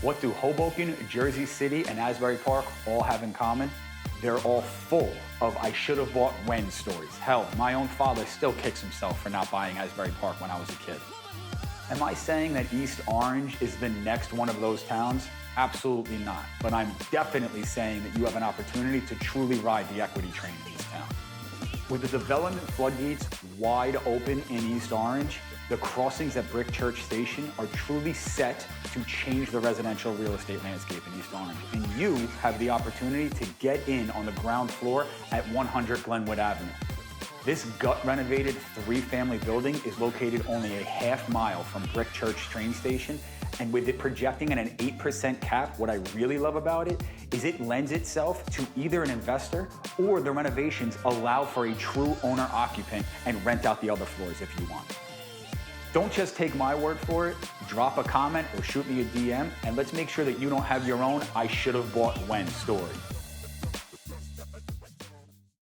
What do Hoboken, Jersey City, and Asbury Park all have in common? They're all full of I should have bought when stories. Hell, my own father still kicks himself for not buying Asbury Park when I was a kid. Am I saying that East Orange is the next one of those towns? Absolutely not. But I'm definitely saying that you have an opportunity to truly ride the equity train in this town. With the development floodgates wide open in East Orange, the crossings at Brick Church Station are truly set to change the residential real estate landscape in East Orange. And you have the opportunity to get in on the ground floor at 100 Glenwood Avenue. This gut-renovated three-family building is located only a half mile from Brick Church train station, and with it projecting at an 8% cap, what I really love about it is it lends itself to either an investor or the renovations allow for a true owner-occupant and rent out the other floors if you want. Don't just take my word for it, drop a comment or shoot me a DM, and let's make sure that you don't have your own I should have bought when story.